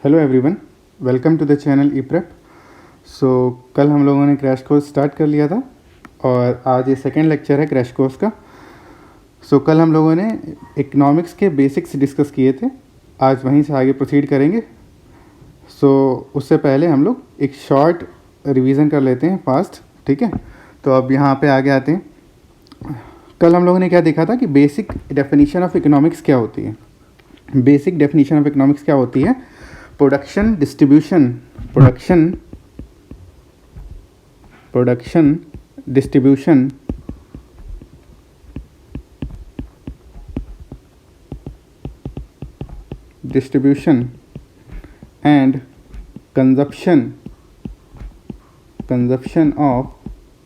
Hello everyone, welcome to the channel e prep. So कल हम लोगों ने क्रैश कोर्स स्टार्ट कर लिया था और आज ये सेकेंड लेक्चर है क्रैश कोर्स का। सो कल हम लोगों ने इकोनॉमिक्स के बेसिक्स डिस्कस किए थे, आज वहीं से आगे प्रोसीड करेंगे। सो उससे पहले हम लोग एक शॉर्ट रिवीजन कर लेते हैं फास्ट, ठीक है। तो अब यहाँ पे आगे आते हैं। कल हम लोगों ने क्या देखा था कि बेसिक डेफिनेशन ऑफ इकोनॉमिक्स क्या होती है। बेसिक डेफिनेशन ऑफ इकोनॉमिक्स क्या होती है? Production distribution and consumption of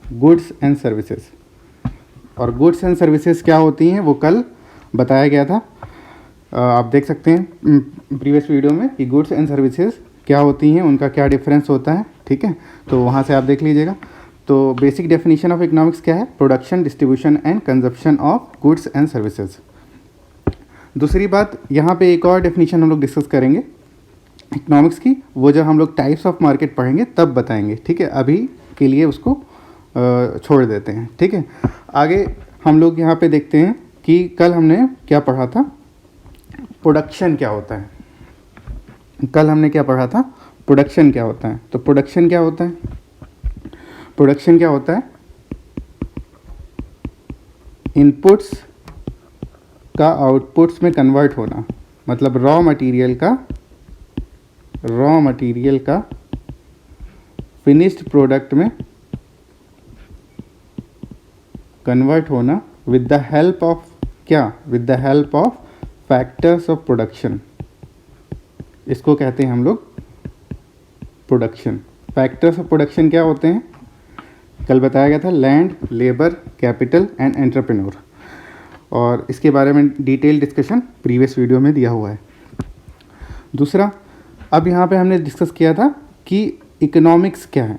goods and services. और गुड्स एंड सर्विसेज क्या होती हैं वो कल बताया गया था। आप देख सकते हैं प्रीवियस वीडियो में कि गुड्स एंड सर्विसेज क्या होती हैं, उनका क्या डिफरेंस होता है, ठीक है। तो वहाँ से आप देख लीजिएगा। तो बेसिक डेफिनेशन ऑफ इकोनॉमिक्स क्या है? Production, distribution and consumption of goods and services. दूसरी बात, यहाँ पे एक और डेफिनेशन हम लोग डिस्कस करेंगे इकोनॉमिक्स की, वो जब हम लोग टाइप्स ऑफ मार्केट पढ़ेंगे तब बताएंगे, ठीक है। अभी के लिए उसको छोड़ देते हैं, ठीक है। आगे हम लोग यहाँ पे देखते हैं कि कल हमने क्या पढ़ा था, प्रोडक्शन क्या होता है। कल हमने क्या पढ़ा था? प्रोडक्शन क्या होता है। तो प्रोडक्शन क्या होता है? प्रोडक्शन क्या होता है? इनपुट्स का आउटपुट्स में कन्वर्ट होना, मतलब रॉ मटेरियल का फिनिश्ड प्रोडक्ट में कन्वर्ट होना विद द हेल्प ऑफ क्या? With the help of factors of production. इसको कहते हैं हम लोग प्रोडक्शन। फैक्टर्स ऑफ प्रोडक्शन क्या होते हैं? कल बताया गया था land, labour, capital and entrepreneur, और इसके बारे में डिटेल डिस्कशन प्रीवियस वीडियो में दिया हुआ है। दूसरा, अब यहाँ पे हमने डिस्कस किया था कि इकोनॉमिक्स क्या है।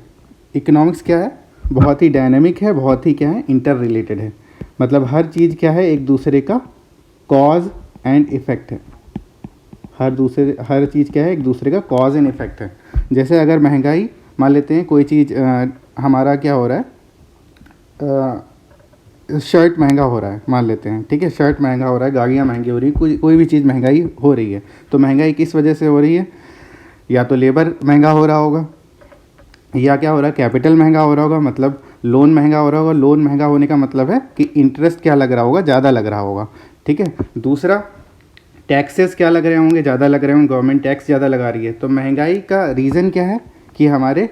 इकोनॉमिक्स क्या है? बहुत ही डायनेमिक है, बहुत ही क्या है, इंटर रिलेटेड है। मतलब हर चीज़ क्या है, एक दूसरे का कॉज एंड इफ़ेक्ट है। हर चीज़ क्या है, एक दूसरे का कॉज एंड इफ़ेक्ट है। जैसे अगर महंगाई, मान लेते हैं कोई चीज़ हमारा क्या हो रहा है, शर्ट महंगा हो रहा है मान लेते हैं, ठीक है। शर्ट महंगा हो रहा है, गाड़ियाँ महंगी हो रही हैं, कोई भी चीज़ महंगाई हो रही है। तो महंगाई किस वजह से हो रही है? या तो लेबर महंगा हो रहा होगा, या क्या हो रहा है, कैपिटल महंगा हो रहा होगा, मतलब लोन महंगा हो रहा होगा। लोन महंगा होने का मतलब है कि इंटरेस्ट क्या लग रहा होगा, ज़्यादा लग रहा होगा, ठीक है। दूसरा, टैक्सेस क्या लग रहे होंगे, ज़्यादा लग रहे होंगे, गवर्नमेंट टैक्स ज़्यादा लगा रही है। तो महंगाई का रीज़न क्या है कि हमारे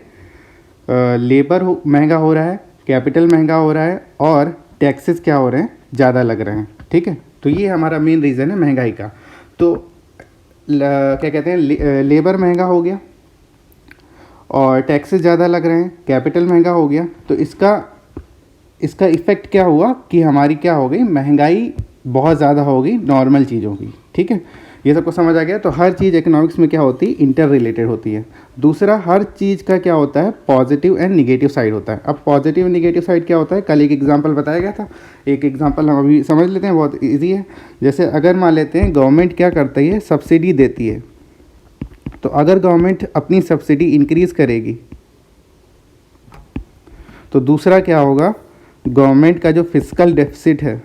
लेबर महंगा हो रहा है, कैपिटल महंगा हो रहा है, और टैक्सेस क्या हो रहे हैं, ज़्यादा लग रहे हैं, ठीक है। तो ये हमारा मेन रीज़न है महंगाई का। तो क्या कहते हैं, लेबर महंगा हो गया और टैक्सेस ज़्यादा लग रहे हैं, कैपिटल महंगा हो गया। तो इसका इफ़ेक्ट क्या हुआ कि हमारी क्या हो गई, महंगाई बहुत ज़्यादा हो गई नॉर्मल चीज़ों की, ठीक है। ये सबको समझ आ गया। तो हर चीज़ इकोनॉमिक्स में क्या होती है, इंटर रिलेटेड होती है। दूसरा, हर चीज़ का क्या होता है, पॉजिटिव एंड निगेटिव साइड होता है। अब पॉजिटिव एंड निगेटिव साइड क्या होता है, कल एक एग्जांपल बताया गया था, एक एग्जांपल हम अभी समझ लेते हैं, बहुत ईजी है। जैसे अगर मान लेते हैं गवर्नमेंट क्या करती है, सब्सिडी देती है। तो अगर गवर्नमेंट अपनी सब्सिडी इंक्रीज़ करेगी तो दूसरा क्या होगा, गवर्नमेंट का जो फिस्कल डेफिसिट है,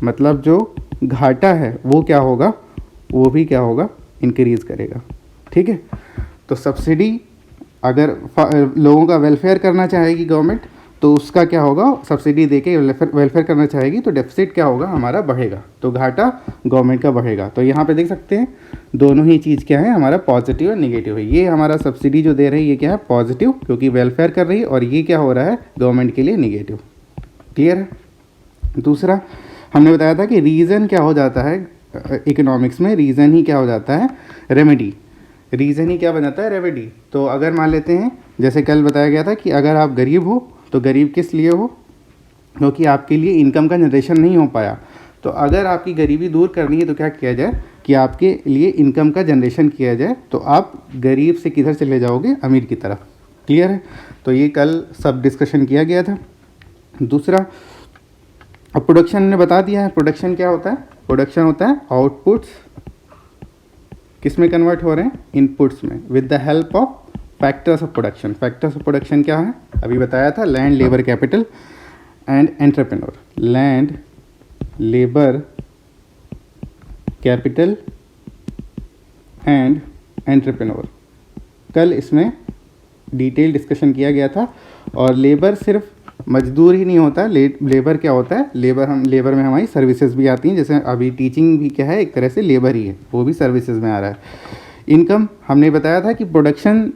मतलब जो घाटा है, वो क्या होगा, वो भी क्या होगा, इंक्रीज़ करेगा, ठीक है। तो सब्सिडी अगर लोगों का वेलफेयर करना चाहेगी गवर्नमेंट, तो उसका क्या होगा, सब्सिडी देके वेलफेयर करना चाहेगी, तो डेफिसिट क्या होगा, हमारा बढ़ेगा, तो घाटा गवर्नमेंट का बढ़ेगा। तो यहाँ पे देख सकते हैं दोनों ही चीज़ क्या है, हमारा पॉजिटिव और निगेटिव है। ये हमारा सब्सिडी जो दे रही है ये क्या है, पॉजिटिव, क्योंकि वेलफेयर कर रही है, और ये क्या हो रहा है, गवर्नमेंट के लिए निगेटिव। क्लियर है। दूसरा, हमने बताया था कि रीज़न क्या हो जाता है इकोनॉमिक्स में, रीज़न ही क्या हो जाता है, रेमेडी। रीज़न ही क्या बन जाता है, रेमेडी। तो अगर मान लेते हैं, जैसे कल बताया गया था कि अगर आप गरीब हो, तो गरीब किस लिए हो, क्योंकि आपके लिए इनकम का जनरेशन नहीं हो पाया। तो अगर आपकी गरीबी दूर करनी है तो क्या किया जाए कि आपके लिए इनकम का जनरेशन किया जाए, तो आप गरीब से किधर चले जाओगे, अमीर की तरफ। क्लियर है। तो ये कल सब डिस्कशन किया गया था। दूसरा, अब प्रोडक्शन ने बता दिया है। प्रोडक्शन क्या होता है, प्रोडक्शन होता है आउटपुट्स किस में कन्वर्ट हो रहे हैं, इनपुट्स में, with the help of factors of production. Factors of production क्या है, अभी बताया था, land, labour, capital and entrepreneur. Land, labour, capital and entrepreneur. कल इसमें डिटेल डिस्कशन किया गया था। और लेबर सिर्फ मजदूर ही नहीं होता, लेबर क्या होता है, लेबर में हमारी सर्विसेज भी आती हैं, जैसे अभी टीचिंग भी क्या है, एक तरह से लेबर ही है, वो भी सर्विसेज में आ रहा है। इनकम हमने बताया था कि प्रोडक्शन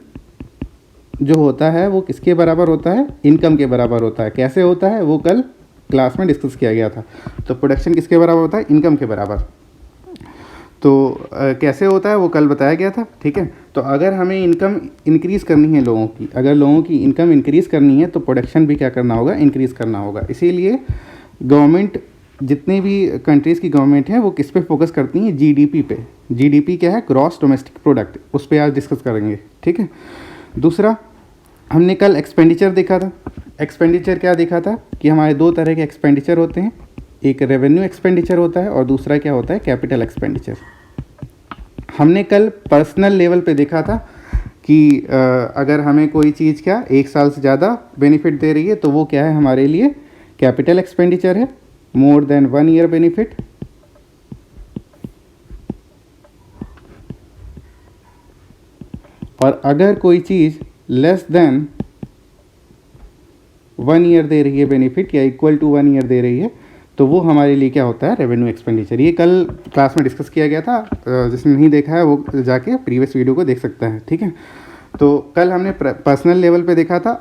जो होता है वो किसके बराबर होता है, इनकम के बराबर होता है। कैसे होता है वो कल क्लास में डिस्कस किया गया था। तो प्रोडक्शन किसके बराबर होता है, इनकम के बराबर। तो कैसे होता है वो कल बताया गया था, ठीक है। तो अगर हमें इनकम इंक्रीज़ करनी है लोगों की, अगर लोगों की इनकम इंक्रीज़ करनी है तो प्रोडक्शन भी क्या करना होगा, इंक्रीज़ करना होगा। इसीलिए गवर्नमेंट, जितनी भी कंट्रीज़ की गवर्नमेंट है वो किस पे फोकस करती हैं, जीडीपी पे। जीडीपी क्या है, ग्रॉस डोमेस्टिक प्रोडक्ट, उस पर आज डिस्कस करेंगे, ठीक है। दूसरा, हमने कल एक्सपेंडिचर देखा था। एक्सपेंडिचर क्या देखा था कि हमारे दो तरह के एक्सपेंडिचर होते हैं, एक रेवेन्यू एक्सपेंडिचर होता है और दूसरा क्या होता है, कैपिटल एक्सपेंडिचर। हमने कल पर्सनल लेवल पे देखा था कि अगर हमें कोई चीज़ क्या 1 साल से ज़्यादा बेनिफिट दे रही है तो वो क्या है हमारे लिए, कैपिटल एक्सपेंडिचर है। मोर देन 1 ईयर बेनिफिट, और अगर कोई चीज़ लेस देन 1 ईयर दे रही है बेनिफिट, या इक्वल टू 1 ईयर दे रही है, तो वो हमारे लिए क्या होता है, रेवेन्यू एक्सपेंडिचर। ये कल क्लास में डिस्कस किया गया था, जिसने नहीं देखा है वो जाके प्रीवियस वीडियो को देख सकता है, ठीक है। तो कल हमने पर्सनल लेवल पे देखा था।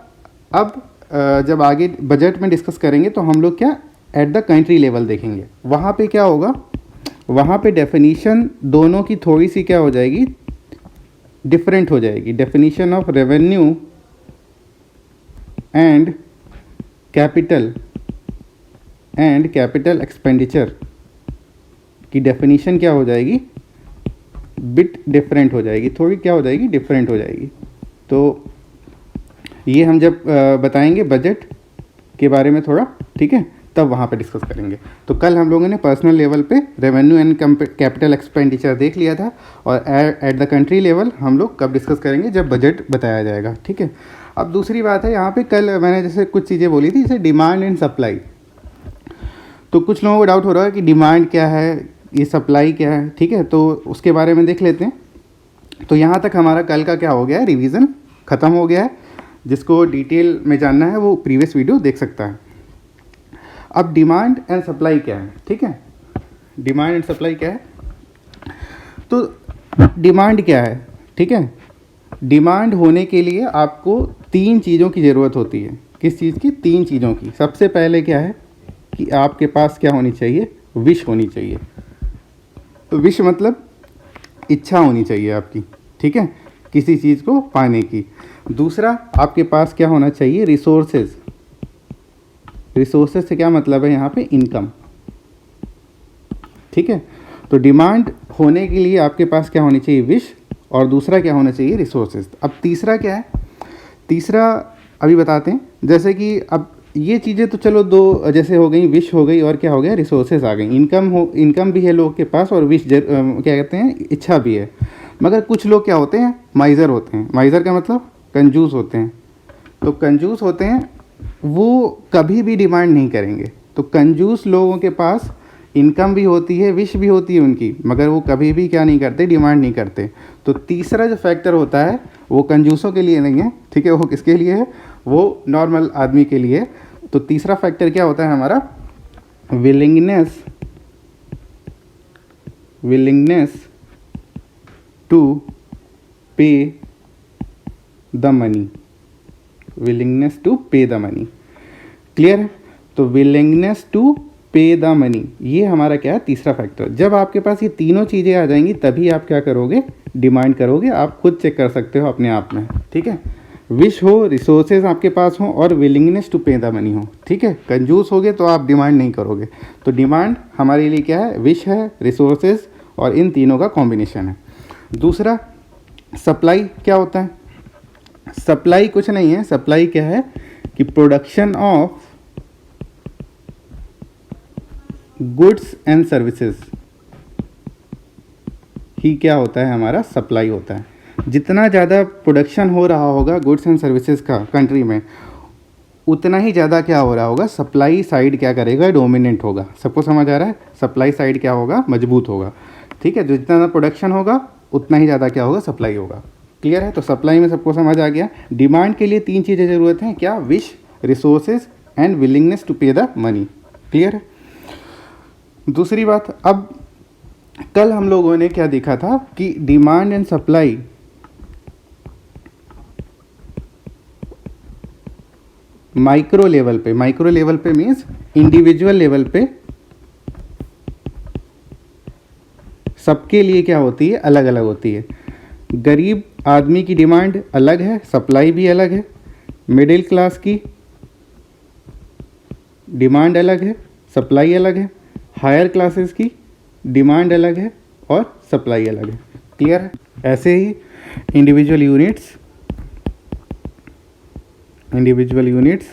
अब जब आगे बजट में डिस्कस करेंगे तो हम लोग क्या एट द कंट्री लेवल देखेंगे। वहाँ पे क्या होगा, वहाँ पे डेफिनीशन दोनों की थोड़ी सी क्या हो जाएगी, डिफरेंट हो जाएगी। Definition of revenue and capital and capital expenditure की डेफिनीशन क्या हो जाएगी, बिट डिफरेंट हो जाएगी, थोड़ी क्या हो जाएगी, डिफरेंट हो जाएगी। तो ये हम जब बताएंगे बजट के बारे में थोड़ा, ठीक है, तब वहाँ पे डिस्कस करेंगे। तो कल हम लोगों ने पर्सनल लेवल पे रेवेन्यू एंड कैपिटल एक्सपेंडिचर देख लिया था, और एट द कंट्री लेवल हम लोग कब डिस्कस करेंगे, जब बजट बताया जाएगा, ठीक है। अब दूसरी बात है यहाँ पे, कल मैंने जैसे कुछ चीज़ें बोली थी, जैसे डिमांड एंड सप्लाई। तो कुछ लोगों को डाउट हो रहा है कि डिमांड क्या है, ये सप्लाई क्या है, ठीक है। तो उसके बारे में देख लेते हैं। तो यहाँ तक हमारा कल का क्या हो गया है, रिवीजन ख़त्म हो गया है। जिसको डिटेल में जानना है वो प्रीवियस वीडियो देख सकता है। अब डिमांड एंड सप्लाई क्या है, ठीक है। डिमांड एंड सप्लाई क्या है, तो डिमांड क्या है, ठीक है। डिमांड होने के लिए आपको 3 चीज़ों की ज़रूरत होती है। किस चीज़ की, 3 चीज़ों की। सबसे पहले क्या है कि आपके पास क्या होनी चाहिए, विश होनी चाहिए। तो विश मतलब इच्छा होनी चाहिए आपकी, ठीक है, किसी चीज़ को पाने की। दूसरा, आपके पास क्या होना चाहिए, रिसोर्सेज। रिसोर्सेज से क्या मतलब है यहाँ पे, इनकम, ठीक है। तो डिमांड होने के लिए आपके पास क्या होनी चाहिए, विश, और दूसरा क्या होना चाहिए, रिसोर्सेज। अब तीसरा क्या है, तीसरा अभी बताते हैं। जैसे कि अब ये चीज़ें तो चलो 2 जैसे हो गई, विश हो गई और क्या हो गया, रिसोर्सेज आ गई। इनकम भी है लोगों के पास, और विश क्या कहते हैं, इच्छा भी है। मगर कुछ लोग क्या होते हैं, माइज़र होते हैं। माइज़र का मतलब कंजूस होते हैं। तो कंजूस होते हैं, वो कभी भी डिमांड नहीं करेंगे। तो कंजूस लोगों के पास इनकम भी होती है, विश भी होती है उनकी, मगर वो कभी भी क्या नहीं करते, डिमांड नहीं करते। तो तीसरा जो फैक्टर होता है वो कंजूसों के लिए नहीं है, ठीक है, वो किसके लिए है, वो नॉर्मल आदमी के लिए। तो तीसरा फैक्टर क्या होता है हमारा, willingness to pay the money. Willingness to pay the money, clear है। तो willingness to pay the money, ये हमारा क्या है, तीसरा फैक्टर। जब आपके पास ये तीनों चीज़ें आ जाएंगी तभी आप क्या करोगे, डिमांड करोगे। आप खुद चेक कर सकते हो अपने आप में, ठीक है। विश हो, रिसोर्सेज आपके पास हो, और willingness to pay the money हो, ठीक है। कंजूस होगे तो आप डिमांड नहीं करोगे। तो डिमांड हमारे लिए क्या है, विश है, रिसोर्सेज, और इन तीनों का कॉम्बिनेशन है। दूसरा, सप्लाई क्या होता है। सप्लाई कुछ नहीं है, सप्लाई क्या है कि production of goods and services ही क्या होता है, हमारा सप्लाई होता है। जितना ज़्यादा प्रोडक्शन हो रहा होगा गुड्स एंड सर्विसेज का कंट्री में, उतना ही ज़्यादा क्या हो रहा होगा, सप्लाई साइड क्या करेगा, डोमिनेंट होगा। सबको समझ आ रहा है, सप्लाई साइड क्या होगा, मजबूत होगा। ठीक है, जो जितना ज़्यादा प्रोडक्शन होगा उतना ही ज़्यादा क्या होगा, सप्लाई होगा। क्लियर है? तो सप्लाई में सबको समझ आ गया। डिमांड के लिए 3 चीज़ें ज़रूरत हैं, क्या, wish, resources and willingness to pay the money. Clear है? दूसरी बात, अब कल हम लोगों ने क्या देखा था कि demand and supply micro level पे मीन्स इंडिविजुअल लेवल पे सबके लिए क्या होती है, अलग अलग होती है। गरीब आदमी की डिमांड अलग है, सप्लाई भी अलग है। मिडिल क्लास की डिमांड अलग है, सप्लाई अलग है। हायर क्लासेस की डिमांड अलग है और सप्लाई अलग है। क्लियर है? ऐसे ही इंडिविजुअल यूनिट्स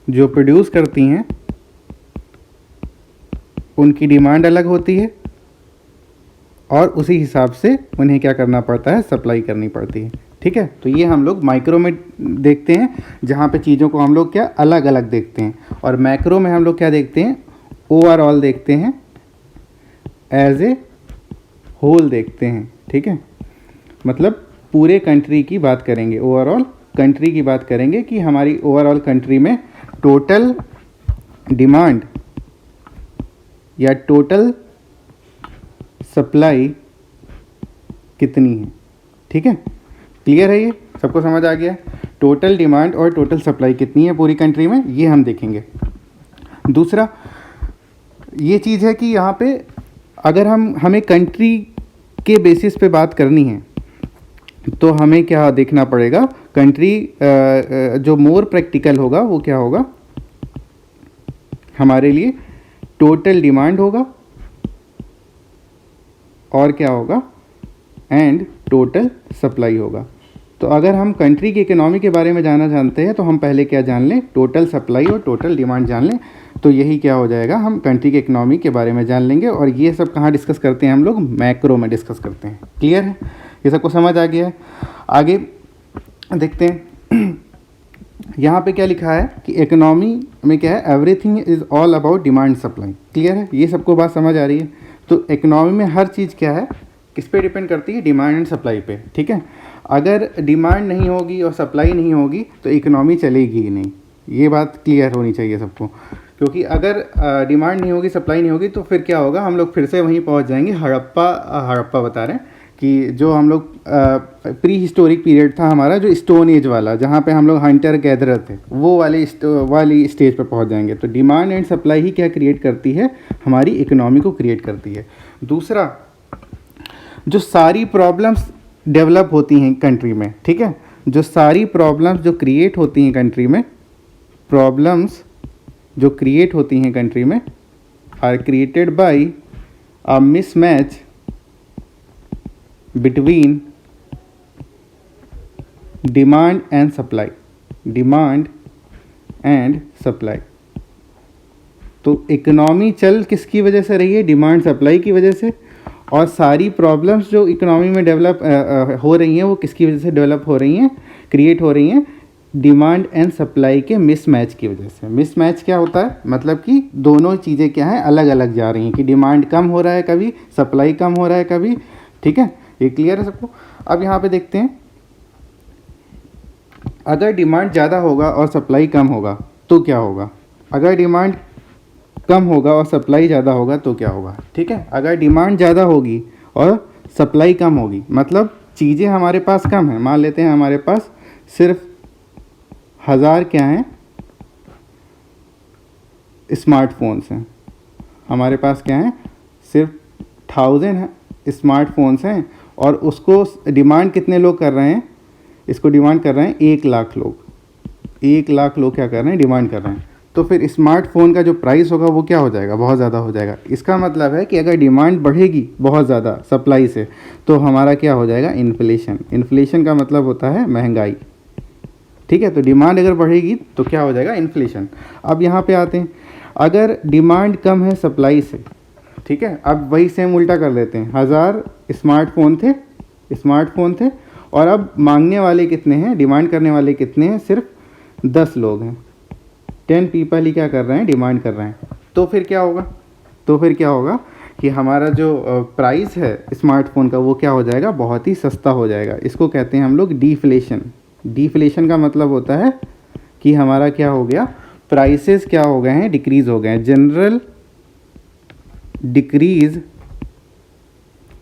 जो प्रोड्यूस करती हैं उनकी डिमांड अलग होती है और उसी हिसाब से उन्हें क्या करना पड़ता है, सप्लाई करनी पड़ती है। ठीक है, तो ये हम लोग माइक्रो में देखते हैं, जहाँ पे चीज़ों को हम लोग क्या अलग अलग देखते हैं। और मैक्रो में हम लोग क्या देखते हैं, ओवरऑल देखते हैं, एज ए होल देखते हैं। ठीक है, मतलब पूरे कंट्री की बात करेंगे, ओवरऑल कंट्री की बात करेंगे कि हमारी ओवरऑल कंट्री में टोटल डिमांड या टोटल सप्लाई कितनी है। ठीक है, क्लियर है? ये सबको समझ आ गया? टोटल डिमांड और टोटल सप्लाई कितनी है पूरी कंट्री में, ये हम देखेंगे। दूसरा ये चीज़ है कि यहाँ पे अगर हमें कंट्री के बेसिस पे बात करनी है तो हमें क्या देखना पड़ेगा, कंट्री जो मोर प्रैक्टिकल होगा वो क्या होगा हमारे लिए, टोटल डिमांड होगा और क्या होगा, एंड टोटल सप्लाई होगा। तो अगर हम कंट्री की इकोनॉमी के बारे में जानना चाहते हैं तो हम पहले क्या जान लें, टोटल सप्लाई और टोटल डिमांड जान लें। तो यही क्या हो जाएगा, हम कंट्री के इकोनॉमी के बारे में जान लेंगे। और ये सब कहाँ डिस्कस करते हैं हम लोग, मैक्रो में डिस्कस करते हैं। क्लियर है? ये सबको समझ आ गया है? आगे देखते हैं, यहाँ पे क्या लिखा है कि इकोनॉमी में क्या है, everything is all about demand supply. Clear है? ये सबको बात समझ आ रही है? तो इकोनॉमी में हर चीज़ क्या है, किस पे डिपेंड करती है, डिमांड एंड सप्लाई पे। ठीक है, अगर डिमांड नहीं होगी और सप्लाई नहीं होगी तो इकोनॉमी चलेगी ही नहीं। ये बात क्लियर होनी चाहिए सबको, क्योंकि अगर डिमांड नहीं होगी, सप्लाई नहीं होगी, तो फिर क्या होगा, हम लोग फिर से वहीं पहुंच जाएंगे, हड़प्पा बता रहे हैं कि जो हम लोग प्री हिस्टोरिक पीरियड था हमारा, जो स्टोन एज वाला, जहाँ पे हम लोग हंटर गैदरर थे, वो वाली स्टेज पर पहुंच जाएंगे। तो डिमांड एंड सप्लाई ही क्या क्रिएट करती है, हमारी इकोनॉमी को क्रिएट करती है। दूसरा, जो सारी प्रॉब्लम्स डेवलप होती हैं कंट्री में, ठीक है, जो सारी प्रॉब्लम्स जो क्रिएट होती हैं कंट्री में, प्रॉब्लम्स जो क्रिएट होती हैं कंट्री में are created by a mismatch between demand and supply. तो इकोनॉमी चल किसकी वजह से रही है, डिमांड सप्लाई की वजह से। और सारी प्रॉब्लम्स जो इकोनॉमी में डेवलप हो रही हैं वो किसकी वजह से डेवलप हो रही हैं, क्रिएट हो रही हैं, डिमांड एंड सप्लाई के मिसमैच की वजह से। मिसमैच क्या होता है, मतलब कि दोनों चीज़ें क्या हैं, अलग अलग जा रही हैं, कि डिमांड कम हो रहा है कभी, सप्लाई कम हो रहा है कभी। ठीक है, ये क्लियर है सबको? अब यहाँ पे देखते हैं, अगर डिमांड ज़्यादा होगा और सप्लाई कम होगा तो क्या होगा, अगर डिमांड कम होगा और सप्लाई ज़्यादा होगा तो क्या होगा। ठीक है, अगर डिमांड ज़्यादा होगी और सप्लाई कम होगी, मतलब चीज़ें हमारे पास कम हैं, मान लेते हैं हमारे पास सिर्फ 1000 क्या हैं, स्मार्टफोन्स हैं, हमारे पास क्या हैं, सिर्फ 1000 स्मार्टफोन्स हैं, और उसको डिमांड कितने लोग कर रहे हैं, इसको डिमांड कर रहे हैं 1 लाख लोग। 1 लाख लोग क्या कर रहे हैं, डिमांड कर रहे हैं। तो फिर स्मार्टफोन का जो प्राइस होगा वो क्या हो जाएगा, बहुत ज़्यादा हो जाएगा। इसका मतलब है कि अगर डिमांड बढ़ेगी बहुत ज़्यादा सप्लाई से तो हमारा क्या हो जाएगा, इन्फ्लेशन। इन्फ्लेशन का मतलब होता है महंगाई। ठीक है, तो डिमांड अगर बढ़ेगी तो क्या हो जाएगा, इन्फ्लेशन। अब यहाँ पे आते हैं, अगर डिमांड कम है सप्लाई से ठीक है, अब वही सेम उल्टा कर लेते हैं, 1000 स्मार्टफोन थे और अब मांगने वाले कितने हैं, डिमांड करने वाले कितने हैं, सिर्फ 10 लोग हैं। 10 पीपल ही क्या कर रहे हैं, डिमांड कर रहे हैं। तो फिर क्या होगा कि हमारा जो प्राइस है स्मार्टफोन का वो क्या हो जाएगा, बहुत ही सस्ता हो जाएगा। इसको कहते हैं हम लोग डिफ्लेशन। डिफ्लेशन का मतलब होता है कि हमारा क्या हो गया, प्राइसेस क्या हो गए हैं, डिक्रीज़ हो गए हैं। General decrease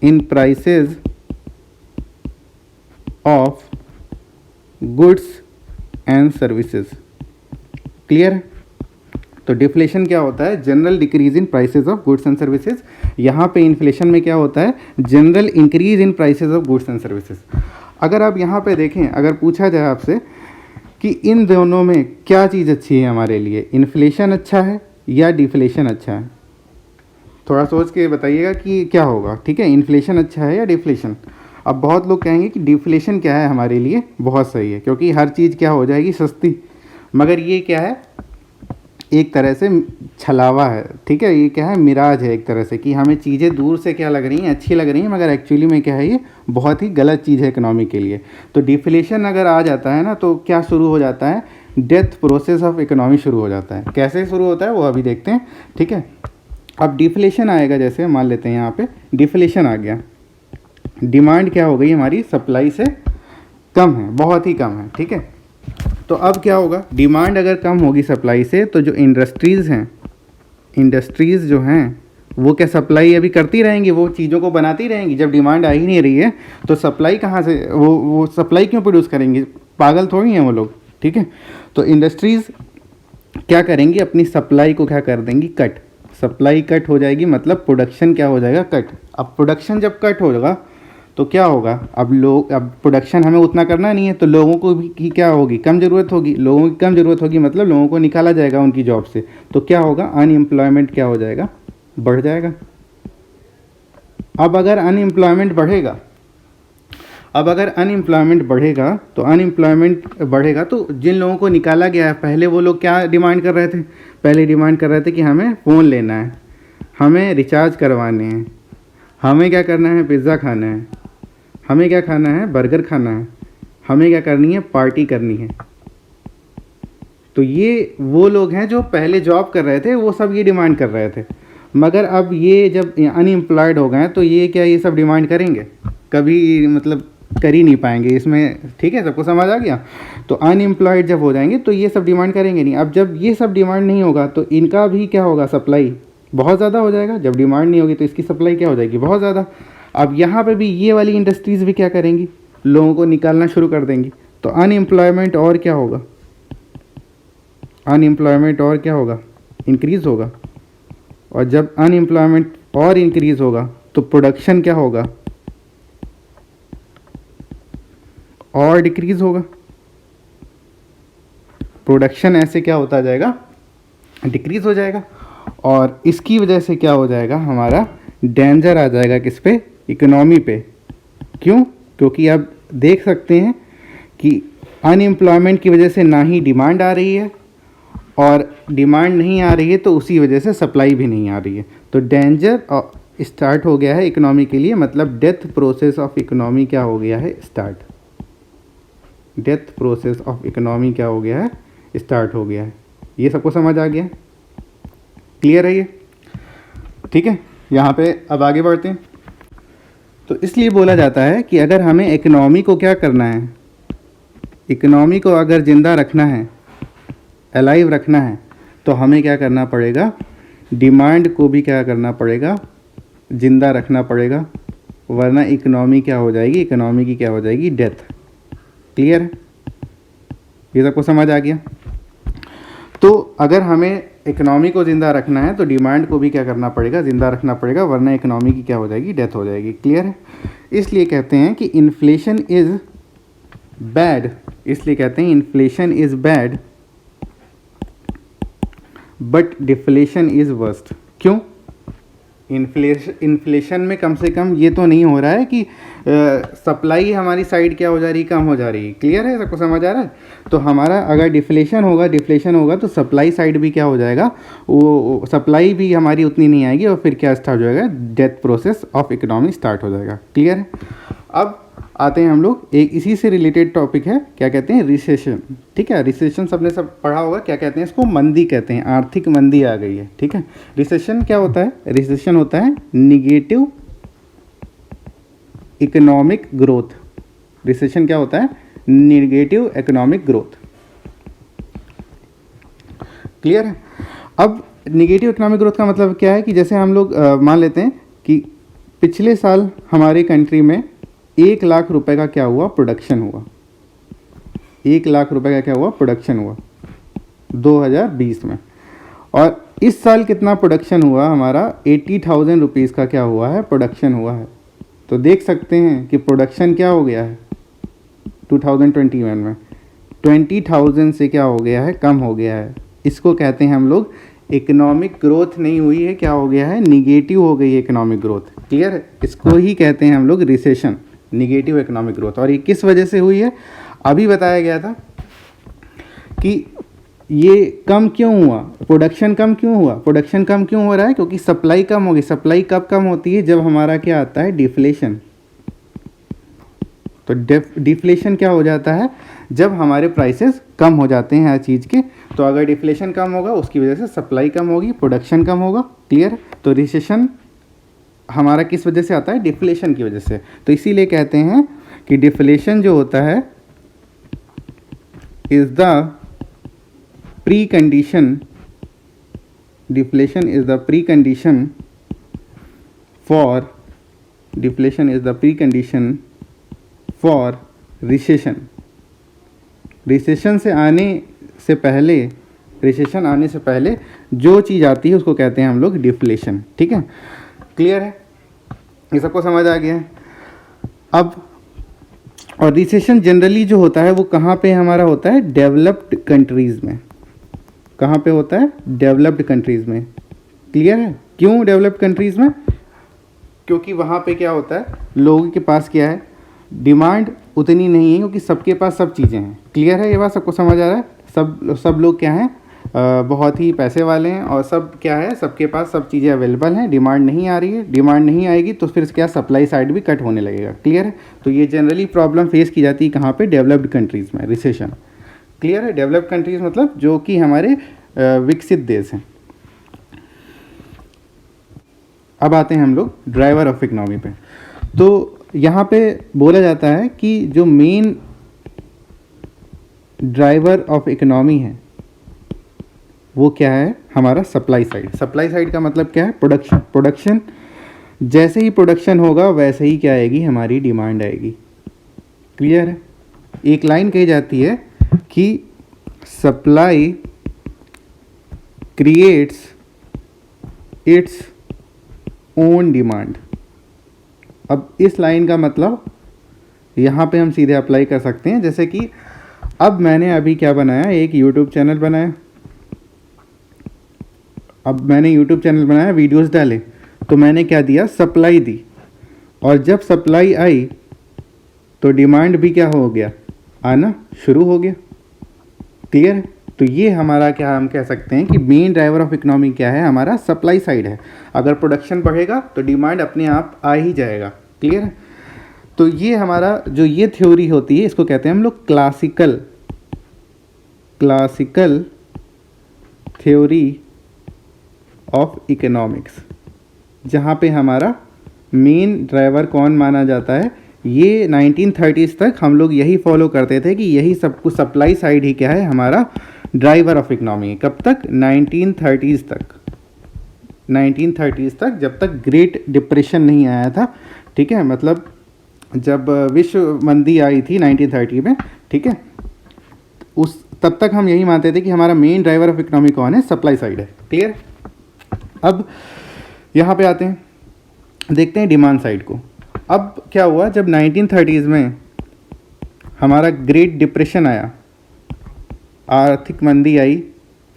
in prices of goods and services. Clear है? तो डिफ्लेशन क्या होता है, general decrease in prices of goods and services. यहाँ पे इन्फ्लेशन में क्या होता है, general increase in prices of goods and services. अगर आप यहाँ पे देखें, अगर पूछा जाए आपसे कि इन दोनों में क्या चीज़ अच्छी है हमारे लिए, इन्फ्लेशन अच्छा है या डिफ्लेशन अच्छा है, थोड़ा सोच के बताइएगा कि क्या होगा। ठीक है, इन्फ्लेशन अच्छा है या डिफ्लेशन। अब बहुत लोग कहेंगे कि डिफ्लेशन क्या है हमारे लिए, बहुत सही है, क्योंकि हर चीज़ क्या हो जाएगी, सस्ती। मगर ये क्या है, एक तरह से छलावा है। ठीक है, ये क्या है, मिराज है एक तरह से, कि हमें चीज़ें दूर से क्या लग रही हैं, अच्छी लग रही हैं, मगर एक्चुअली में क्या है, ये बहुत ही गलत चीज़ है इकोनॉमी के लिए। तो डिफ्लेशन अगर आ जाता है ना, तो क्या शुरू हो जाता है, डेथ प्रोसेस ऑफ इकोनॉमी शुरू हो जाता है। कैसे शुरू होता है वो अभी देखते हैं। ठीक है, अब डिफ्लेशन आएगा, जैसे मान लेते हैं यहाँ पे डिफ्लेशन आ गया, डिमांड क्या हो गई हमारी, सप्लाई से कम है, बहुत ही कम है। ठीक है, तो अब क्या होगा, डिमांड अगर कम होगी सप्लाई से, तो जो इंडस्ट्रीज़ हैं, इंडस्ट्रीज़ जो हैं वो क्या सप्लाई अभी करती रहेंगी, वो चीज़ों को बनाती रहेंगी। जब डिमांड आ ही नहीं रही है तो सप्लाई कहाँ से, वो सप्लाई क्यों प्रोड्यूस करेंगी, पागल थोड़ी हैं वो लोग। ठीक है, तो इंडस्ट्रीज़ क्या करेंगी, अपनी सप्लाई को क्या कर देंगी, कट। सप्लाई कट हो जाएगी, मतलब प्रोडक्शन क्या हो जाएगा, कट। अब प्रोडक्शन जब कट होगा तो क्या होगा, अब प्रोडक्शन हमें उतना करना नहीं है, तो लोगों को भी की क्या होगी, कम ज़रूरत होगी। लोगों की कम ज़रूरत होगी मतलब लोगों को निकाला जाएगा उनकी जॉब से, तो क्या होगा, अनएम्प्लॉयमेंट क्या हो जाएगा, बढ़ जाएगा। अब अगर अनएम्प्लॉयमेंट बढ़ेगा तो जिन लोगों को निकाला गया है, पहले वो लोग क्या डिमांड कर रहे थे, पहले डिमांड कर रहे थे कि हमें फ़ोन लेना है, हमें रिचार्ज करवाने हैं, हमें क्या करना है, पिज़्ज़ा खाना है, हमें क्या खाना है, बर्गर खाना है, हमें क्या करनी है, पार्टी करनी है। तो ये वो लोग हैं जो पहले जॉब कर रहे थे, वो सब ये डिमांड कर रहे थे। मगर अब ये जब अनएम्प्लॉयड हो गए तो ये क्या, ये सब डिमांड करेंगे, कभी मतलब कर ही नहीं पाएंगे इसमें। ठीक है, सबको समझ आ गया। तो अनएम्प्लॉयड जब हो जाएंगे तो ये सब डिमांड करेंगे नहीं। अब जब ये सब डिमांड नहीं होगा तो इनका भी क्या होगा, सप्लाई बहुत ज़्यादा हो जाएगा। जब डिमांड नहीं होगी तो इसकी सप्लाई क्या हो जाएगी, बहुत ज़्यादा। अब यहाँ पे भी ये वाली इंडस्ट्रीज़ भी क्या करेंगी, लोगों को निकालना शुरू कर देंगी। तो अनएम्प्लॉयमेंट और क्या होगा, अनएम्प्लॉयमेंट और क्या होगा, इंक्रीज़ होगा। और जब अनएम्प्लॉयमेंट और इंक्रीज़ होगा तो प्रोडक्शन क्या होगा, और डिक्रीज़ होगा। प्रोडक्शन ऐसे क्या होता जाएगा, डिक्रीज़ हो जाएगा। और इसकी वजह से क्या हो जाएगा, हमारा डेंजर आ जाएगा किस पे, इकोनॉमी पे। क्यों, क्योंकि आप देख सकते हैं कि अनएम्प्लॉयमेंट की वजह से ना ही डिमांड आ रही है, और डिमांड नहीं आ रही है तो उसी वजह से सप्लाई भी नहीं आ रही है। तो डेंजर स्टार्ट हो गया है इकोनॉमी के लिए, मतलब डेथ प्रोसेस ऑफ इकोनॉमी क्या हो गया है, start. Death process of economy क्या हो गया है, स्टार्ट हो गया है। ये सबको समझ आ गया, क्लियर है ये? ठीक है, यहाँ पे अब आगे बढ़ते हैं। तो इसलिए बोला जाता है कि अगर हमें इकोनॉमी को क्या करना है, इकोनॉमी को अगर ज़िंदा रखना है, अलाइव रखना है, तो हमें क्या करना पड़ेगा, डिमांड को भी क्या करना पड़ेगा, ज़िंदा रखना पड़ेगा, वरना इकोनॉमी क्या हो जाएगी, इकोनॉमी की क्या हो जाएगी, डेथ। क्लियर है, ये सबको समझ आ गया? तो अगर हमें इकोनॉमी को ज़िंदा रखना है तो डिमांड को भी क्या करना पड़ेगा, ज़िंदा रखना पड़ेगा, वरना इकोनॉमी की क्या हो जाएगी, डेथ हो जाएगी। क्लियर है? इसलिए कहते हैं कि इन्फ्लेशन इज़ बैड, इसलिए कहते हैं inflation is bad but deflation is worst. क्यों? इन्फ्लेशन में कम से कम ये तो नहीं हो रहा है कि सप्लाई हमारी साइड क्या हो जा रही, कम हो जा रही। क्लियर है, सबको समझ आ रहा है? तो हमारा अगर डिफ्लेशन होगा तो सप्लाई साइड भी क्या हो जाएगा, वो सप्लाई भी हमारी उतनी नहीं आएगी और फिर क्या स्टार्ट हो जाएगा, death process of economy start हो जाएगा। क्लियर है? अब आते हैं हम लोग, एक इसी से रिलेटेड टॉपिक है, क्या कहते हैं, रिसेशन। ठीक है, रिसेशन सबने सब पढ़ा होगा, क्या कहते हैं इसको, मंदी कहते हैं, आर्थिक मंदी आ गई है। ठीक है, रिसेशन क्या होता है? रिसेशन होता है निगेटिव इकोनॉमिक ग्रोथ। रिसेशन क्या होता है? Negative economic growth. क्लियर है? अब निगेटिव इकोनॉमिक ग्रोथ का मतलब क्या है कि जैसे हम लोग मान लेते हैं कि पिछले साल हमारे कंट्री में 1 लाख रुपए का क्या हुआ, प्रोडक्शन हुआ। 1 लाख रुपए का क्या हुआ, प्रोडक्शन हुआ 2020 में। और इस साल कितना प्रोडक्शन हुआ हमारा, 80,000 रुपीज़ का क्या हुआ है, प्रोडक्शन हुआ है। तो देख सकते हैं कि प्रोडक्शन क्या हो गया है 2021 में, 20,000 से क्या हो गया है, कम हो गया है। इसको कहते हैं हम लोग इकोनॉमिक ग्रोथ नहीं हुई है, क्या हो गया है, निगेटिव हो गई है इकोनॉमिक ग्रोथ। क्लियर है? इसको ही कहते हैं हम लोग रिसेशन, निगेटिव इकोनॉमिक ग्रोथ। और ये किस वजह से हुई है, अभी बताया गया था कि ये कम क्यों हुआ, प्रोडक्शन कम क्यों हुआ। प्रोडक्शन कम क्यों हो रहा है, क्योंकि सप्लाई कम होगी। सप्लाई कब कम होती है, जब हमारा क्या आता है, डिफ्लेशन। तो डिफ्लेशन क्या हो जाता है, जब हमारे प्राइसेस कम हो जाते हैं हर चीज़ के। तो अगर डिफ्लेशन कम होगा उसकी वजह से सप्लाई कम होगी, प्रोडक्शन कम होगा। क्लियर? तो रिसेशन हमारा किस वजह से आता है, डिफ्लेशन की वजह से। तो इसीलिए कहते हैं कि डिफ्लेशन जो होता है is the pre condition, deflation is the pre condition for, deflation is the pre condition for recession. Recession से आने से पहले, रिसेशन आने से पहले जो चीज़ आती है उसको कहते हैं हम लोग डिफ्लेशन। ठीक है, क्लियर है, ये सबको समझ आ गया है? अब और रिसेशन जनरली जो होता है वो कहाँ पे हमारा होता है, डेवलप्ड कंट्रीज़ में। कहाँ पे होता है, डेवलप्ड कंट्रीज़ में। क्लियर है? क्यों डेवलप्ड कंट्रीज़ में, क्योंकि वहाँ पे क्या होता है, लोगों के पास क्या है, डिमांड उतनी नहीं है, क्योंकि सबके पास सब चीज़ें हैं। क्लियर है, ये बात सबको समझ आ रहा है? सब लोग क्या हैं, बहुत ही पैसे वाले हैं और सब क्या है, सबके पास सब चीज़ें अवेलेबल हैं। डिमांड नहीं आ रही है, डिमांड नहीं आएगी तो फिर क्या, सप्लाई साइड भी कट होने लगेगा। क्लियर है? तो ये जनरली प्रॉब्लम फेस की जाती है कहाँ पे, डेवलप्ड कंट्रीज़ में, रिसेशन। क्लियर है? डेवलप्ड कंट्रीज़ मतलब जो कि हमारे विकसित देश हैं। अब आते हैं हम लोग ड्राइवर ऑफ इकोनॉमी पे। तो यहाँ पे बोला जाता है कि जो मेन ड्राइवर ऑफ इकोनॉमी है वो क्या है, हमारा सप्लाई साइड। सप्लाई साइड का मतलब क्या है, प्रोडक्शन। प्रोडक्शन, जैसे ही प्रोडक्शन होगा वैसे ही क्या आएगी, हमारी डिमांड आएगी। क्लियर है? एक लाइन कही जाती है कि supply creates its own demand. अब इस लाइन का मतलब यहाँ पे हम सीधे अप्लाई कर सकते हैं। जैसे कि अब मैंने अभी क्या बनाया, एक यूट्यूब चैनल बनाया। अब मैंने यूट्यूब चैनल बनाया, वीडियोस डाले, तो मैंने क्या दिया, सप्लाई दी। और जब सप्लाई आई तो डिमांड भी क्या हो गया, आना शुरू हो गया। क्लियर है? तो ये हमारा क्या, हम कह सकते हैं कि मेन ड्राइवर ऑफ इकोनॉमी क्या है, हमारा सप्लाई साइड है। अगर प्रोडक्शन बढ़ेगा तो डिमांड अपने आप आ ही जाएगा। क्लियर है? तो ये हमारा जो ये थ्योरी होती है इसको कहते हैं हम लोग क्लासिकल थ्योरी ऑफ इकोनॉमिक्स, जहाँ पे हमारा मेन ड्राइवर कौन माना जाता है। ये 1930s तक हम लोग यही फॉलो करते थे कि यही सब कुछ, सप्लाई साइड ही क्या है, हमारा ड्राइवर ऑफ इकोनॉमी। कब तक, 1930s तक। 1930s तक, जब तक ग्रेट डिप्रेशन नहीं आया था। ठीक है, मतलब जब विश्व मंदी आई थी 1930 में। ठीक है, उस तब तक हम यही मानते थे कि हमारा मेन ड्राइवर ऑफ इकोनॉमी कौन है, सप्लाई साइड है। क्लियर? अब यहाँ पे आते हैं, देखते हैं डिमांड साइड को। अब क्या हुआ, जब 1930s में हमारा ग्रेट डिप्रेशन आया, आर्थिक मंदी आई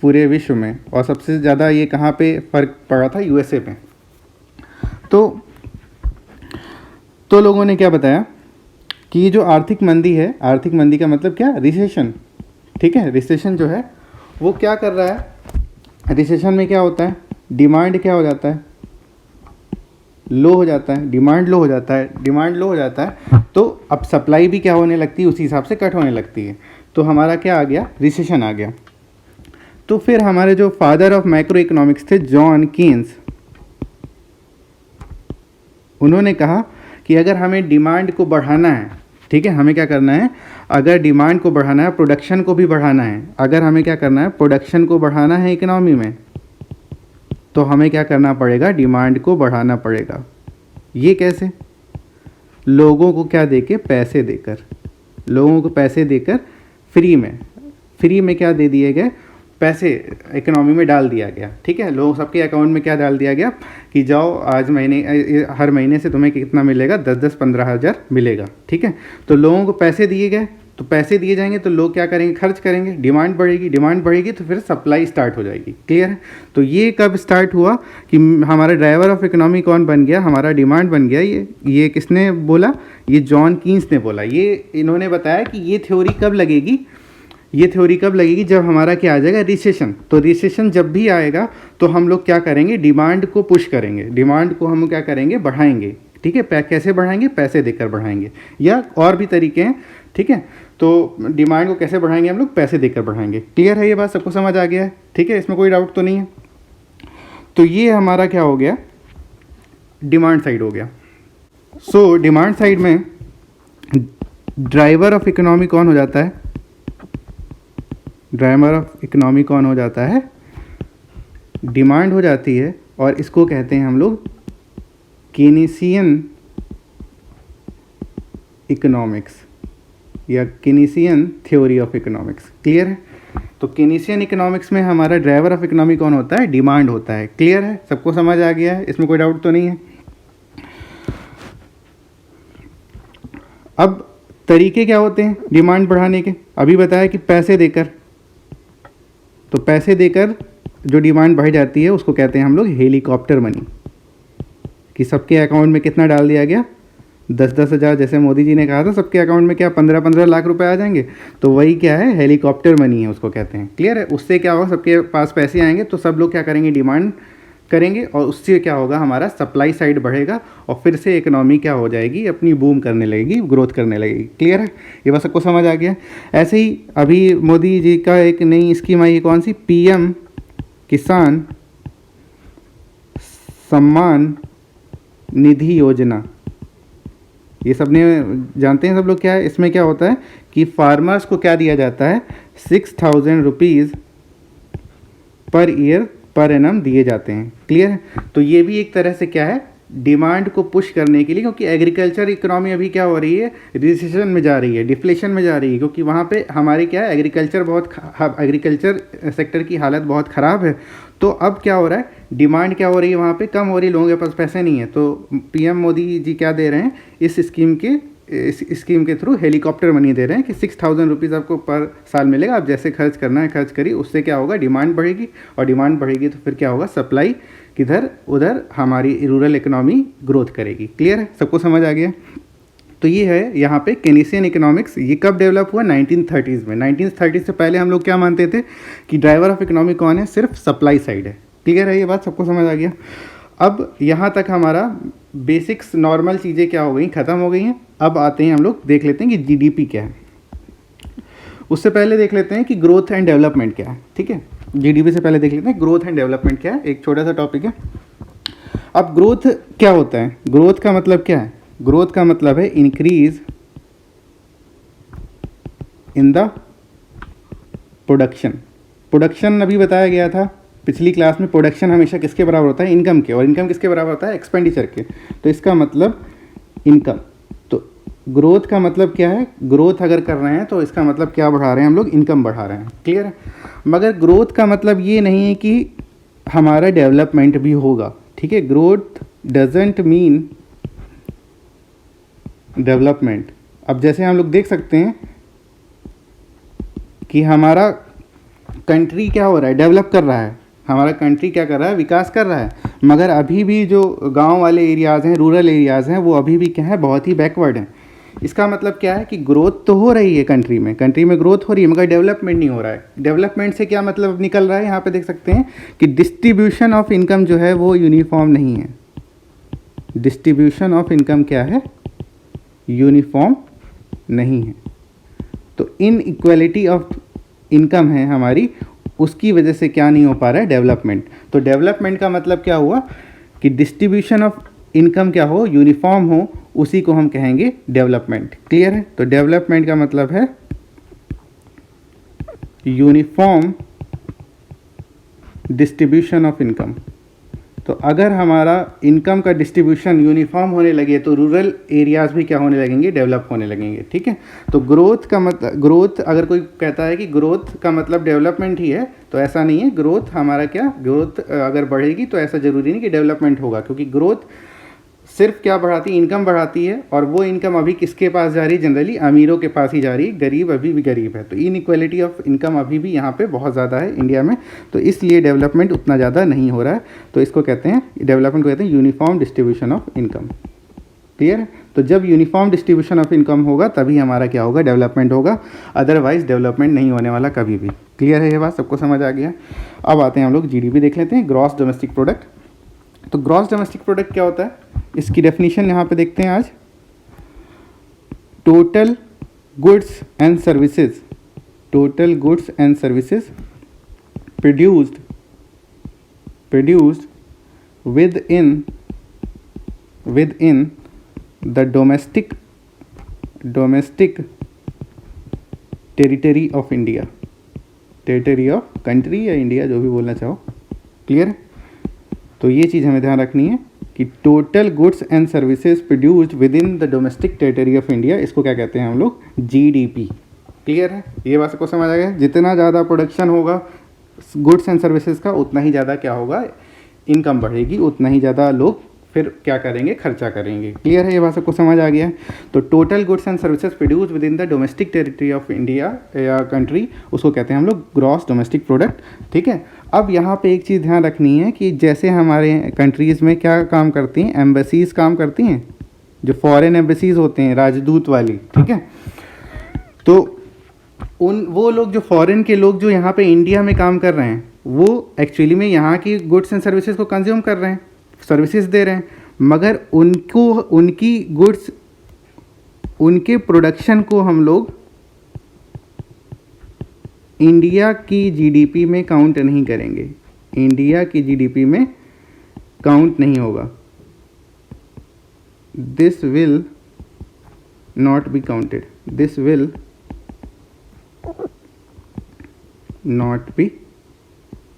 पूरे विश्व में, और सबसे ज़्यादा ये कहाँ पे फ़र्क पड़ा था, यूएसए पे। तो लोगों ने क्या बताया कि ये जो आर्थिक मंदी है, आर्थिक मंदी का मतलब क्या, रिसेशन, ठीक है। रिसेशन जो है वो क्या कर रहा है, रिसेशन में क्या होता है, डिमांड क्या हो जाता है, लो हो जाता है, डिमांड लो हो जाता है, डिमांड लो हो जाता है, तो अब सप्लाई भी क्या होने लगती है, उसी हिसाब से कट होने लगती है। तो हमारा क्या आ गया, रिसेशन आ गया। तो फिर हमारे जो फादर ऑफ मैक्रो इकोनॉमिक्स थे जॉन कीन्स, उन्होंने कहा कि अगर हमें डिमांड को बढ़ाना है, ठीक है, हमें क्या करना है, अगर डिमांड को बढ़ाना है, प्रोडक्शन को भी बढ़ाना है, अगर हमें क्या करना है, प्रोडक्शन को बढ़ाना है इकोनॉमी में, तो हमें क्या करना पड़ेगा, डिमांड को बढ़ाना पड़ेगा। ये कैसे, लोगों को क्या देके, पैसे देकर, लोगों को पैसे देकर, फ्री में क्या दे दिए गए, पैसे इकोनॉमी में डाल दिया गया, ठीक है। लोग सबके अकाउंट में क्या डाल दिया गया कि जाओ आज हर महीने से तुम्हें कितना मिलेगा, 10-15 हज़ार मिलेगा, ठीक है। तो लोगों को पैसे दिए गए, तो पैसे दिए जाएंगे तो लोग क्या करेंगे, खर्च करेंगे, डिमांड बढ़ेगी, डिमांड बढ़ेगी तो फिर सप्लाई स्टार्ट हो जाएगी। क्लियर है। तो ये कब स्टार्ट हुआ कि हमारा ड्राइवर ऑफ इकोनॉमी कौन बन गया, हमारा डिमांड बन गया। ये किसने बोला, ये जॉन कीन्स ने बोला। ये इन्होंने बताया कि ये थ्योरी कब लगेगी, ये थ्योरी कब लगेगी, जब हमारा क्या आ जाएगा, रिसेशन। तो रिसेशन जब भी आएगा तो हम लोग क्या करेंगे, डिमांड को पुश करेंगे, डिमांड को हम क्या करेंगे, बढ़ाएंगे, ठीक है। कैसे बढ़ाएंगे, पैसे देकर बढ़ाएंगे, या और भी तरीके हैं, ठीक है। तो डिमांड को कैसे बढ़ाएंगे हम लोग, पैसे देकर बढ़ाएंगे। क्लियर है, ये बात सबको समझ आ गया है, ठीक है, इसमें कोई डाउट तो नहीं है। तो ये हमारा क्या हो गया, डिमांड साइड हो गया। सो डिमांड साइड में ड्राइवर ऑफ इकोनॉमी कौन हो जाता है, ड्राइवर ऑफ इकोनॉमी कौन हो जाता है, डिमांड हो जाती है, और इसको कहते हैं हम लोग केनीसियन इकोनॉमिक्स या केनीसियन थ्योरी ऑफ इकोनॉमिक्स। क्लियर है। तो केनीसियन इकोनॉमिक्स में हमारा ड्राइवर ऑफ इकोनॉमी कौन होता है, डिमांड होता है। क्लियर है, सबको समझ आ गया है, इसमें कोई डाउट तो नहीं है। अब तरीके क्या होते हैं डिमांड बढ़ाने के, अभी बताया कि पैसे देकर, तो पैसे देकर जो डिमांड बढ़ जाती है उसको कहते हैं हम लोग हेलीकॉप्टर मनी, कि सबके अकाउंट में कितना डाल दिया गया, 10-10 हज़ार, जैसे मोदी जी ने कहा था सबके अकाउंट में क्या 15-15 लाख रुपए आ जाएंगे, तो वही क्या है, हेलीकॉप्टर मनी है, उसको कहते हैं। क्लियर है। उससे क्या होगा, सबके पास पैसे आएंगे तो सब लोग क्या करेंगे, डिमांड करेंगे, और उससे क्या होगा, हमारा सप्लाई साइड बढ़ेगा, और फिर से इकोनॉमी क्या हो जाएगी, अपनी बूम करने लगेगी, ग्रोथ करने लगेगी। क्लियर है, ये बस सबको समझ आ गया। ऐसे ही अभी मोदी जी का एक नई स्कीम आई है, कौन सी, PM किसान सम्मान निधि योजना। ये सब ने जानते हैं सब लोग क्या है, इसमें क्या होता है कि फार्मर्स को क्या दिया जाता है, 6,000 rupees per year per annum दिए जाते हैं। क्लियर है। तो ये भी एक तरह से क्या है, डिमांड को पुश करने के लिए, क्योंकि एग्रीकल्चर इकोनॉमी अभी क्या हो रही है, रिसेशन में जा रही है, डिफ्लेशन में जा रही है, क्योंकि वहाँ पे हमारे क्या है, एग्रीकल्चर सेक्टर की हालत बहुत ख़राब है। तो अब क्या हो रहा है, डिमांड क्या हो रही है, वहाँ पे कम हो रही है, लोगों के पास पैसे नहीं है। तो PM मोदी जी क्या दे रहे हैं, इस स्कीम के थ्रू हेलीकॉप्टर मनी दे रहे हैं कि 6,000 रुपीज़ आपको पर साल मिलेगा, आप जैसे खर्च करना है खर्च करिए। उससे क्या होगा, डिमांड बढ़ेगी, और डिमांड बढ़ेगी तो फिर क्या होगा, सप्लाई किधर उधर हमारी रूरल इकोनॉमी ग्रोथ करेगी। क्लियर है, सबको समझ आ गया। तो ये है यहाँ पे केनीसियन इकोनॉमिक्स। ये कब डेवलप हुआ, 1930s में। 1930 से पहले हम लोग क्या मानते थे कि ड्राइवर ऑफ इकोनॉमी कौन है, सिर्फ सप्लाई साइड है। क्लियर है, ये बात सबको समझ आ गया। अब यहाँ तक हमारा बेसिक्स नॉर्मल चीज़ें क्या हो गई, ख़त्म हो गई हैं। अब आते हैं हम लोग देख लेते हैं कि GDP क्या है। उससे पहले देख लेते हैं कि ग्रोथ एंड डेवलपमेंट क्या है। ठीक है, GDP से पहले देख लेते हैं ग्रोथ एंड डेवलपमेंट क्या है, एक छोटा सा टॉपिक है। अब ग्रोथ क्या होता है, ग्रोथ का मतलब क्या है, ग्रोथ का मतलब है increase in the production. Production अभी बताया गया था पिछली क्लास में, प्रोडक्शन हमेशा किसके बराबर होता है, इनकम के, और इनकम किसके बराबर होता है, एक्सपेंडिचर के। तो इसका मतलब इनकम। तो ग्रोथ का मतलब क्या है, ग्रोथ अगर कर रहे हैं तो इसका मतलब क्या बढ़ा रहे हैं हम लोग, इनकम बढ़ा रहे हैं। क्लियर है। मगर ग्रोथ का मतलब ये नहीं है कि हमारा डेवलपमेंट भी होगा। ठीक है, ग्रोथ डजेंट मीन डेवलपमेंट। अब जैसे हम लोग देख सकते हैं कि हमारा कंट्री क्या हो रहा है, डेवलप कर रहा है, हमारा कंट्री क्या कर रहा है, विकास कर रहा है, मगर अभी भी जो गांव वाले एरियाज़ हैं, रूरल एरियाज़ हैं, वो अभी भी क्या है, बहुत ही बैकवर्ड हैं। इसका मतलब क्या है कि ग्रोथ तो हो रही है कंट्री में ग्रोथ हो रही है, मगर डेवलपमेंट नहीं हो रहा है। डेवलपमेंट से क्या मतलब निकल रहा है, यहाँ पे देख सकते हैं कि डिस्ट्रीब्यूशन ऑफ इनकम जो है वो यूनिफॉर्म नहीं है। डिस्ट्रीब्यूशन ऑफ इनकम क्या है, यूनिफॉर्म नहीं है। तो इनइक्वालिटी ऑफ इनकम है हमारी, उसकी वजह से क्या नहीं हो पा रहा है, डेवलपमेंट। तो डेवलपमेंट का मतलब क्या हुआ कि डिस्ट्रीब्यूशन ऑफ इनकम क्या हो, यूनिफॉर्म हो, उसी को हम कहेंगे डेवलपमेंट। क्लियर है? तो डेवलपमेंट का मतलब है यूनिफॉर्म डिस्ट्रीब्यूशन ऑफ इनकम। तो अगर हमारा इनकम का डिस्ट्रीब्यूशन यूनिफॉर्म होने लगे तो रूरल एरियाज़ भी क्या होने लगेंगे, डेवलप होने लगेंगे। ठीक है? तो ग्रोथ का मतलब, ग्रोथ अगर कोई कहता है कि ग्रोथ का मतलब डेवलपमेंट ही है, तो ऐसा नहीं है। ग्रोथ हमारा क्या, ग्रोथ अगर बढ़ेगी तो ऐसा ज़रूरी नहीं कि डेवलपमेंट होगा, क्योंकि ग्रोथ सिर्फ क्या बढ़ाती है, इनकम बढ़ाती है। और वो इनकम अभी किसके पास जा रही है, जनरली अमीरों के पास ही जा रही है, गरीब अभी भी गरीब है। तो इनइक्वालिटी ऑफ इनकम अभी भी यहाँ पे बहुत ज़्यादा है इंडिया में, तो इसलिए डेवलपमेंट उतना ज़्यादा नहीं हो रहा है। तो इसको कहते हैं, डेवलपमेंट को कहते हैं uniform distribution of income. Clear है? तो जब यूनिफॉर्म डिस्ट्रीब्यूशन ऑफ इनकम होगा तभी हमारा क्या होगा, डेवलपमेंट होगा, अदरवाइज डेवलपमेंट नहीं होने वाला कभी भी। क्लियर है? ये बात सबको समझ आ गया। अब आते हैं हम लोग जीडीपी देख लेते हैं, ग्रॉस डोमेस्टिक प्रोडक्ट। तो ग्रॉस डोमेस्टिक प्रोडक्ट क्या होता है, इसकी डेफिनेशन यहाँ पे देखते हैं आज। Total goods and services, total goods and services produced with in the domestic territory of India, territory of country या इंडिया, जो भी बोलना चाहो। क्लियर है? तो ये चीज़ हमें ध्यान रखनी है कि total goods and services produced with in the domestic territory of India, इसको क्या कहते हैं हम लोग, जीडीपी। क्लियर है? ये बात सबको समझ आ गया। जितना ज़्यादा प्रोडक्शन होगा गुड्स एंड सर्विसेज का, उतना ही ज़्यादा क्या होगा, इनकम बढ़ेगी, उतना ही ज़्यादा लोग फिर क्या करेंगे, खर्चा करेंगे। क्लियर है? ये बात सबको समझ आ गया है। तो total goods and services produce with in the domestic territory of India या कंट्री, उसको कहते हैं हम लोग ग्रॉस डोमेस्टिक प्रोडक्ट। ठीक है? अब यहाँ पे एक चीज़ ध्यान रखनी है कि जैसे हमारे कंट्रीज़ में क्या काम करती हैं, एम्बेसीज़ काम करती हैं, जो फॉरेन एम्बेसीज़ होते हैं, राजदूत वाली। ठीक है? तो वो लोग, जो फॉरेन के लोग जो यहाँ पे इंडिया में काम कर रहे हैं, वो एक्चुअली में यहाँ की गुड्स एंड सर्विसेज को कंज्यूम कर रहे हैं, सर्विसेज दे रहे हैं, मगर उनको, उनकी गुड्स, उनके प्रोडक्शन को हम लोग इंडिया की जीडीपी में काउंट नहीं करेंगे, इंडिया की जीडीपी में काउंट नहीं होगा। This will not be counted, this will not be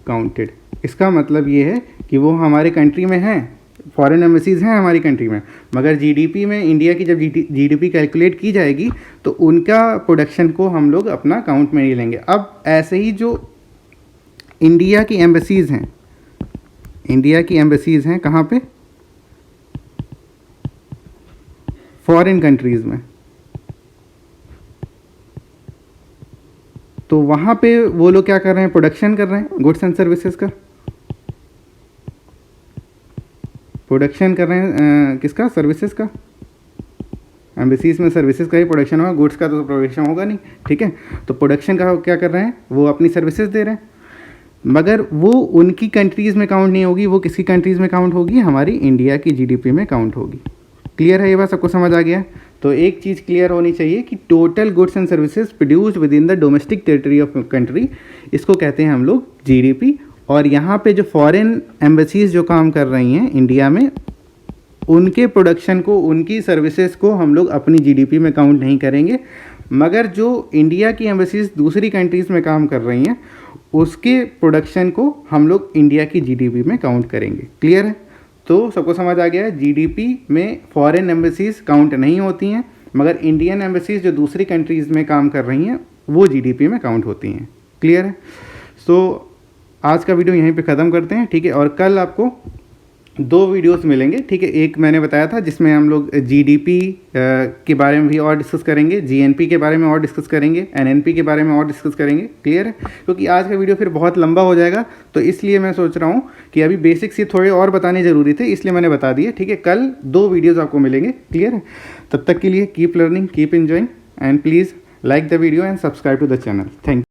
counted. इसका मतलब ये है कि वो हमारे कंट्री में हैं, फॉरेन एम्बेसीज हैं हमारी कंट्री में, मगर जीडीपी में इंडिया की जब जीडीपी कैलकुलेट की जाएगी तो उनका प्रोडक्शन को हम लोग अपना काउंट में नहीं लेंगे। अब ऐसे ही जो इंडिया की एम्बेसीज हैं, इंडिया की एम्बेसीज हैं कहाँ पे, फॉरेन कंट्रीज़ में, तो वहाँ पे वो लोग क्या कर रहे हैं, प्रोडक्शन कर रहे हैं गुड्स एंड सर्विसेज का, प्रोडक्शन कर रहे हैं किसका, सर्विसेज का। एम्बेसीज में सर्विसेज का ही प्रोडक्शन होगा, गुड्स का तो प्रोडक्शन होगा नहीं। ठीक है? तो प्रोडक्शन का क्या कर रहे हैं, वो अपनी सर्विसेज दे रहे हैं, मगर वो उनकी कंट्रीज़ में काउंट नहीं होगी, वो किसकी कंट्रीज़ में काउंट होगी, हमारी इंडिया की जीडीपी में काउंट होगी। क्लियर है? ये बात सबको समझ आ गया। तो एक चीज़ क्लियर होनी चाहिए कि total goods and services produced with in the domestic territory of country, इसको कहते हैं हम लोग जीडीपी। और यहाँ पे जो फॉरेन एम्बेसीज जो काम कर रही हैं इंडिया में, उनके प्रोडक्शन को, उनकी सर्विसेज को हम लोग अपनी जीडीपी में काउंट नहीं करेंगे, मगर जो इंडिया की एम्बेसीज दूसरी कंट्रीज़ में काम कर रही हैं, उसके प्रोडक्शन को हम लोग इंडिया की जीडीपी में काउंट करेंगे। क्लियर है? तो सबको समझ आ गया है, जीडीपी में फॉरेन एम्बेसीज काउंट नहीं होती हैं, मगर इंडियन एम्बेसीज जो दूसरी कंट्रीज़ में काम कर रही हैं वो जीडीपी में काउंट होती हैं। क्लियर है? सो आज का वीडियो यहीं पे ख़त्म करते हैं। ठीक है? और कल आपको दो वीडियोस मिलेंगे, ठीक है। एक मैंने बताया था जिसमें हम लोग जीडीपी के बारे में भी और डिस्कस करेंगे, जीएनपी के बारे में और डिस्कस करेंगे, एनएनपी के बारे में और डिस्कस करेंगे, क्लियर है। क्योंकि आज का वीडियो फिर बहुत लंबा हो जाएगा, तो इसलिए मैं सोच रहा हूँ कि अभी बेसिक्स ये थोड़े और बताने ज़रूरी थे, इसलिए मैंने बता दिए, ठीक है। कल 2 वीडियोज़ आपको मिलेंगे, क्लियर है। तब तक के लिए keep learning, keep enjoying and please like the video and subscribe to the channel. Thank you.